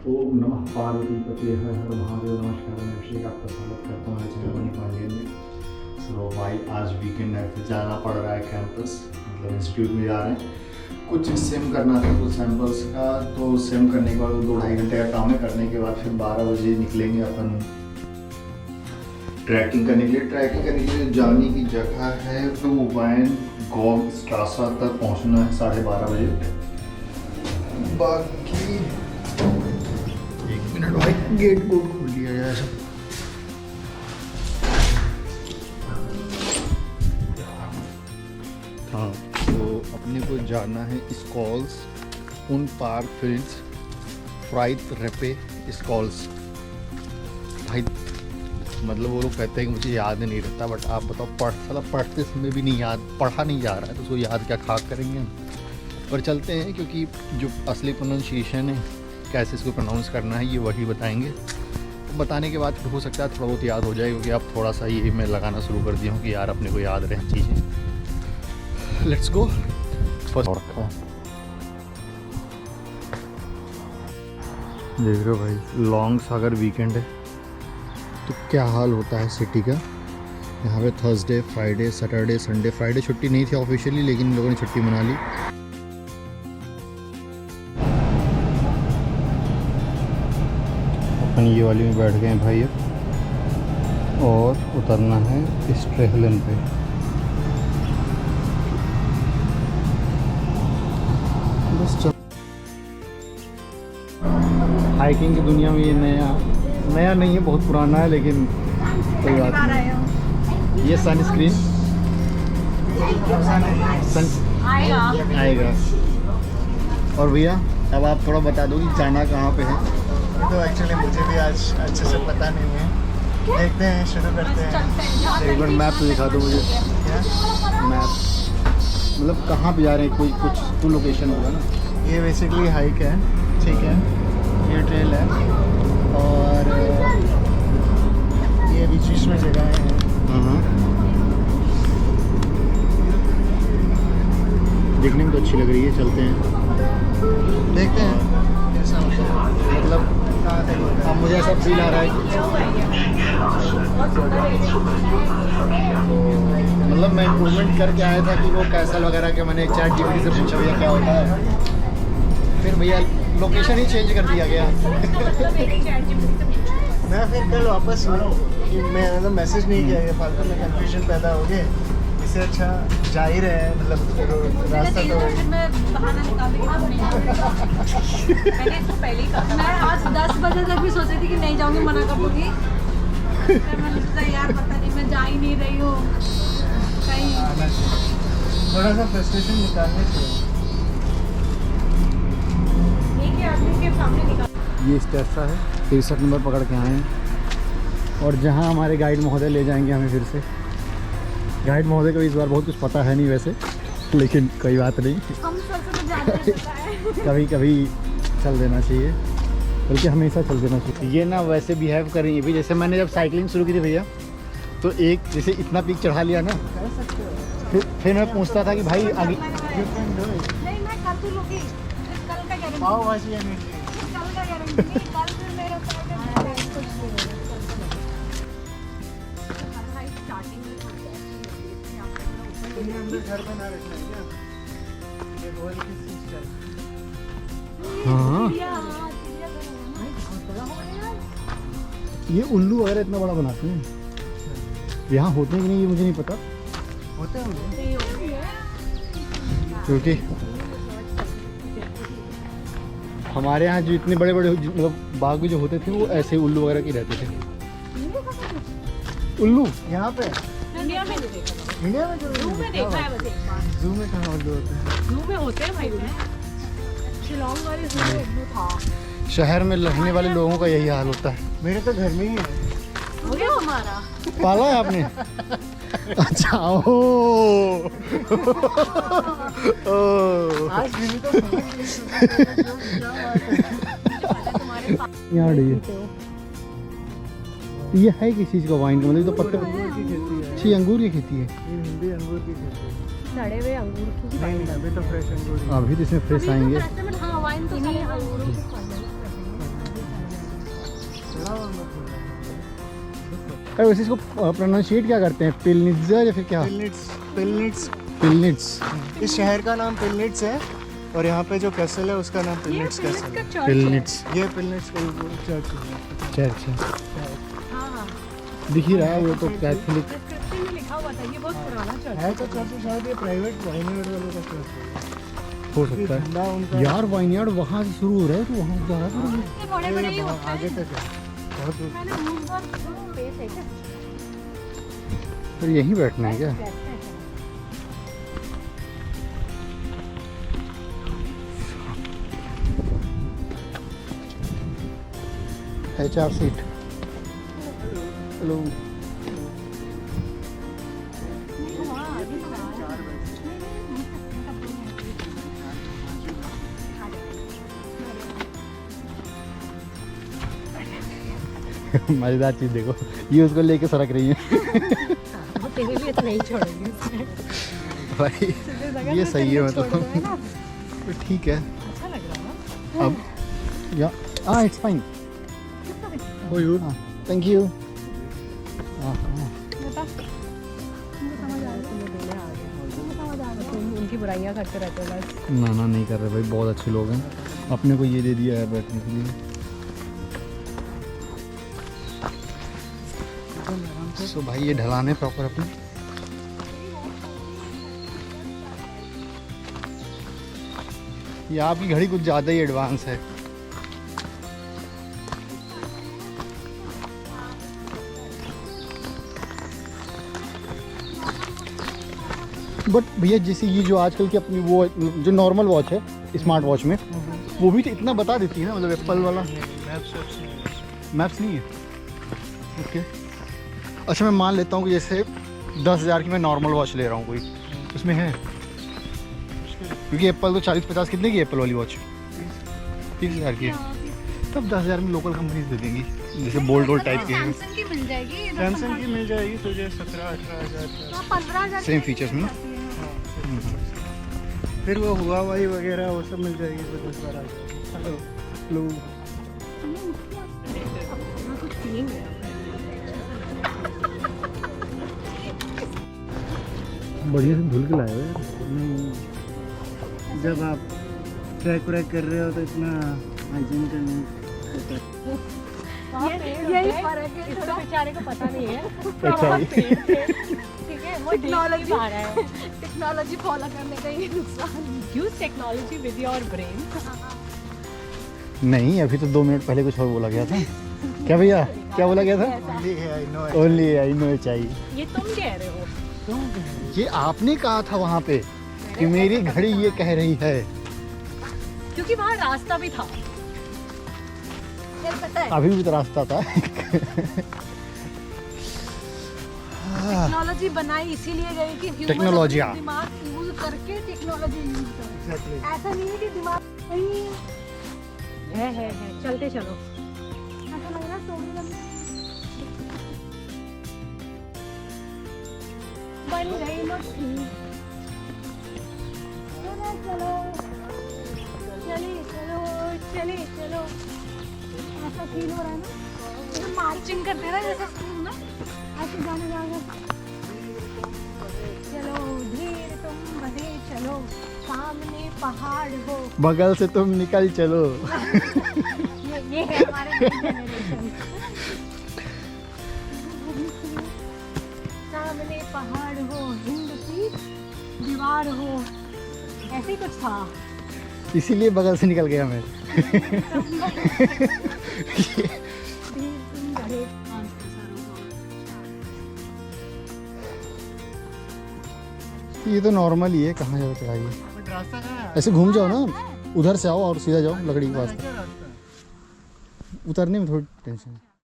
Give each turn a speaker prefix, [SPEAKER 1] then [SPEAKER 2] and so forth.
[SPEAKER 1] ओम नमः पार्वती पते हर हर महादेव। नमस्कार, मैं अभिषेक आपका स्वागत करता हूँ चैनल मनी पांडियन में। सो भाई आज वीकेंड है, फिर जाना पड़ रहा है कैंपस, मतलब इंस्टीट्यूट में जा रहे हैं। कुछ सिम करना था कुछ सैम्पल्स का, तो सिम करने के बाद 2-2.5 घंटे का काम है। करने के बाद फिर 12 बजे निकलेंगे अपन ट्रैकिंग करने के लिए। ट्रैकिंग करने के लिए जाने की जगह है तो वाइन गॉग स्ट्रासा तक पहुँचना है 12:30 बजे। बाकी 1 मिनट भाई, गेट खोल लिया जाए सब। हाँ, तो अपने को जाना है स्कॉल्स उन पार्क फील्ड्स फ्राइट रेपे स्कॉल्स। भाई मतलब वो लोग कहते हैं कि मुझे याद नहीं रहता, बट आप बताओ पढ़ते समय भी नहीं याद, पढ़ा नहीं जा रहा है तो उसको याद क्या खाक करेंगे हम। पर चलते हैं, क्योंकि जो असली प्रोनाउंसिएशन है, कैसे इसको प्रोनाउंस करना है, ये वही बताएंगे। तो बताने के बाद हो सकता है थोड़ा बहुत याद हो जाए, क्योंकि अब थोड़ा सा ये मैं लगाना शुरू कर दिया हूँ कि यार अपने को याद रहे चीज़ें। Let's go. देख रहे हो भाई, लॉन्ग सागर वीकेंड है तो क्या हाल होता है सिटी का। यहाँ पे Thursday, Friday, Saturday, Sunday, Friday छुट्टी नहीं थी ऑफिशियली, लेकिन इन लोगों ने छुट्टी मना ली। अपन ये वाली में बैठ गए हैं भाई अब, और उतरना है स्ट्रेहलन पे। बस चल। हाइकिंग की दुनिया में ये नया नहीं है, बहुत पुराना है, लेकिन कोई बात नहीं। ये सनस्क्रीन आएगा। और भैया अब आप थोड़ा बता दो कि जाना कहाँ पे है।
[SPEAKER 2] तो एक्चुअली मुझे भी आज अच्छे से पता नहीं है, देखते हैं, शुरू करते हैं।
[SPEAKER 1] एक बार मैप तो दिखा दो मुझे। मैप मतलब कहाँ पे जा रहे हैं, कोई कुछ तो लोकेशन होगा ना।
[SPEAKER 2] ये बेसिकली हाइक है, ठीक है, ये ट्रेल है, और ये बीच बीच में जगह है।
[SPEAKER 1] देखने में तो अच्छी लग रही है, चलते हैं,
[SPEAKER 2] देखते हैं कैसा होता है।
[SPEAKER 1] मतलब अब मुझे ऐसा फील आ रहा है मतलब मैं इम्प्रूवमेंट करके आया था कि वो कैसा वगैरह के मैंने चैट जीपीटी से पूछा भैया क्या होता है, फिर भैया लोकेशन ही चेंज कर दिया गया।
[SPEAKER 2] मैं फिर कल वापस कि मैं मतलब मैसेज नहीं किया गया, फालतू में कंफ्यूजन पैदा हो गए। इससे अच्छा जा ही रहे हैं, मतलब रास्ता तो
[SPEAKER 3] मैं बहाना निकाल रही मैंने इसको पहले ही कहा। मैं आज 10 बजे तक भी सोच रही थी कि नहीं जाऊंगी, मना कर दूंगी। मैंने सोचा यार पता नहीं, मैं जा ही नहीं रही हूँ कहीं।
[SPEAKER 2] थोड़ा सा फ्रस्ट्रेशन निकालने चाहिए।
[SPEAKER 3] ठीक है, आदमी के सामने निकाल।
[SPEAKER 1] ये स्टेसा है, 63 नंबर पकड़ के आए हैं, और जहाँ हमारे गाइड महोदय ले जाएंगे हमें फिर से। गाइड महोदय को इस बार बहुत कुछ पता है नहीं वैसे, लेकिन कोई बात नहीं,
[SPEAKER 3] हम सबसे तो ज़्यादा पता है।
[SPEAKER 1] कभी कभी चल देना चाहिए, बल्कि हमेशा चल देना चाहिए। ये ना वैसे बिहेव करेंगे भी, जैसे मैंने जब साइकिलिंग शुरू की थी भैया, तो एक जैसे इतना पीक चढ़ा लिया ना, फिर मैं पूछता था कि भाई आगे।
[SPEAKER 3] नहीं मैं कर दूँगी, कल का गारंटी,
[SPEAKER 2] पाव भाजी है
[SPEAKER 3] कल का गारंटी, कल फिर मेरा
[SPEAKER 2] घर पे ना रखना है क्या? ये गोल की सिस्टम।
[SPEAKER 1] हाँ, ये उल्लू वगैरह इतना बड़ा बनाते हैं, यहाँ होते हैं कि नहीं ये मुझे नहीं पता,
[SPEAKER 2] होते हैं
[SPEAKER 1] क्योंकि हमारे यहाँ जो इतने बड़े बड़े मतलब बाग भी जो होते थे, वो ऐसे उल्लू वगैरह के रहते थे। उल्लू
[SPEAKER 2] यहाँ पे
[SPEAKER 3] इंडिया में
[SPEAKER 2] इंडिया में जो
[SPEAKER 3] ज़ू में देखा है, बस एक बार
[SPEAKER 2] जू में कहाँ उल्लू होते हैं?
[SPEAKER 3] ज़ू में होते हैं भाई। शिलोंग वाले ज़ू में उल्लू था।
[SPEAKER 1] शहर में रहने वाले लोगों का यही हाल होता है।
[SPEAKER 2] मेरे तो घर में ही है।
[SPEAKER 3] हो गया हमारा।
[SPEAKER 1] पाला है आपने? अच्छा, ओ
[SPEAKER 2] आज भी तो
[SPEAKER 1] यहाँ ये है किस चीज़ का वाइन का, मतलब तो पत्ते
[SPEAKER 2] की खेती है।
[SPEAKER 1] अच्छी अंगूर की खेती है।
[SPEAKER 2] ये हिंदी अंगूर की खेती है।
[SPEAKER 3] सड़े हुए अंगूर की
[SPEAKER 2] नहीं अभी तो फ्रेश अंगूर ही है।
[SPEAKER 1] अभी तो इसमें फ्रेश आएंगे।
[SPEAKER 3] हाँ वाइन तो सड़े अंगूर की
[SPEAKER 1] अरे वैसे इसको प्रोनाउंशिएट क्या करते हैं, पिलनिट्ज़ा या फिर क्या?
[SPEAKER 2] पिलनिट्स।
[SPEAKER 1] पिलनिट्स।
[SPEAKER 2] इस शहर का नाम पिलनिट्स है और यहाँ पे जो कैसल है उसका नाम पिलनिट्स कैसल है।
[SPEAKER 1] पिलनिट्स
[SPEAKER 2] ये पिलनिट्स चर्च है।
[SPEAKER 1] चर्च है,
[SPEAKER 3] हाँ,
[SPEAKER 1] दिख ही रहा है वो तो कैथोलिक।
[SPEAKER 3] डिस्क्रिप्शन में लिखा हुआ था, ये बहुत पुराना चर्च
[SPEAKER 2] है तो चर्च शायद ये प्राइवेट वाइनयार्ड वालों का चर्च है।
[SPEAKER 1] हो सकता है
[SPEAKER 2] धंधा उनका
[SPEAKER 1] यार, वाइनयार्ड वहाँ से शुरू हो रहा है तो वहाँ जा रहा है।
[SPEAKER 3] ये बड़े बड़े ही होते
[SPEAKER 2] आगे
[SPEAKER 3] हैं।
[SPEAKER 2] तक है, बहुत दूर।
[SPEAKER 3] मैंने मूंगफली स्पेस है क्या?
[SPEAKER 1] फिर यहीं बैठना है क्या? HR seat. हेलो। मजेदार चीज देखो, ये उसको लेके सरक रही है।
[SPEAKER 3] वो तेरे लिए तो नहीं छोड़ेंगे।
[SPEAKER 1] भाई ये सही है, मतलब तो ठीक है।
[SPEAKER 3] अच्छा लग रहा है ना?
[SPEAKER 1] अब या इट्स फाइन। Thank you.
[SPEAKER 3] बता, तुमको समझ आ रहा है? तुमको समझ आ रहा है? तुम उनकी बुराइयां करते रहते हो बस।
[SPEAKER 1] ना नहीं कर रहे भाई, बहुत अच्छे लोग हैं। अपने को ये दे दिया है बैठने के लिए। सो भाई ये ढलाने प्रॉपर अपने। ये आपकी घड़ी कुछ ज़्यादा ही एडवांस है। बट भैया जैसे ये जो आजकल की अपनी वो जो नॉर्मल वॉच है, स्मार्ट वॉच में वो भी तो इतना बता देती है ना, मतलब एप्पल वाला मैप्स नहीं है। ओके अच्छा, मैं मान लेता हूँ कि जैसे 10,000 की मैं नॉर्मल वॉच ले रहा हूँ कोई, उसमें है? क्योंकि एप्पल तो 40-50 कितने की एप्पल वाली वॉच? 30,000 की है। तब 10,000 में लोकल कंपनीज दे देंगी, जैसे बोल्ट वोल्ट टाइप की है।
[SPEAKER 3] सैमसंग की मिल जाएगी।
[SPEAKER 2] सैमसंग की मिल जाएगी तुझे 17-18 हज़ार।
[SPEAKER 3] 15,000
[SPEAKER 1] सेम फीचर्स में ना?
[SPEAKER 2] फिर वो हुआवाई वगैरह वो सब मिल जाएगी तो 10-12 हज़ार। हेलो
[SPEAKER 3] कुछ फीलिंग है।
[SPEAKER 1] बढ़िया से धुल के लाए हो यार।
[SPEAKER 2] जब आप ट्रैक व्रैक कर रहे हो तो इतना हाइजीन का नहीं होता।
[SPEAKER 3] यही फर्क है, इसको बेचारे को पता नहीं है।
[SPEAKER 1] अच्छा
[SPEAKER 3] ठीक है, वो टेक्नोलॉजी आ रहा है। टेक्नोलॉजी फॉलो करने का ये नुकसान। Use technology with your brain.
[SPEAKER 1] नहीं, अभी तो 2 मिनट पहले कुछ और बोला गया था। क्या भैया, क्या बोला गया था? ओनली आई नो चाहिए।
[SPEAKER 3] ये तुम कह रहे हो।
[SPEAKER 1] ये आपने कहा था वहाँ पे कि मेरी घड़ी ये कह रही है।
[SPEAKER 3] क्योंकि वहाँ रास्ता भी था। पता है
[SPEAKER 1] अभी भी तो रास्ता था।
[SPEAKER 3] टेक्नोलॉजी बनाई इसीलिए गई कि human
[SPEAKER 1] टेक्नोलॉजी,
[SPEAKER 3] अपना
[SPEAKER 1] हाँ।
[SPEAKER 3] दिमाग यूज करके टेक्नोलॉजी यूज करे।
[SPEAKER 2] Exactly.
[SPEAKER 3] ऐसा नहीं है कि दिमाग नहीं है। चलते चलो। ऐसा लग रहा है सोने लगे। बन गई मट्टी। चलो चले चलो। ऐसा फील हो रहा है ना, जैसे मार्चिंग करते हैं ना, जैसे स्कूल में ऐसे गाने गाने। चलो धीरे तुम बढ़े चलो, सामने पहाड़ हो।
[SPEAKER 1] बगल से तुम निकल चलो।
[SPEAKER 3] ये है हमारे जनरेशन। सामने पहाड़ हो, हिंद की दीवार हो, ऐसे ही कुछ था।
[SPEAKER 1] इसीलिए बगल से निकल गया मैं। ये तो नॉर्मल ही है, कहाँ जाओ चढ़ाइए।
[SPEAKER 2] रास्ता कहाँ है?
[SPEAKER 1] ऐसे घूम जाओ ना, उधर से आओ और सीधा जाओ लकड़ी के पास।
[SPEAKER 2] क्या रास्ता है?
[SPEAKER 1] उतरने में थोड़ी टेंशन है।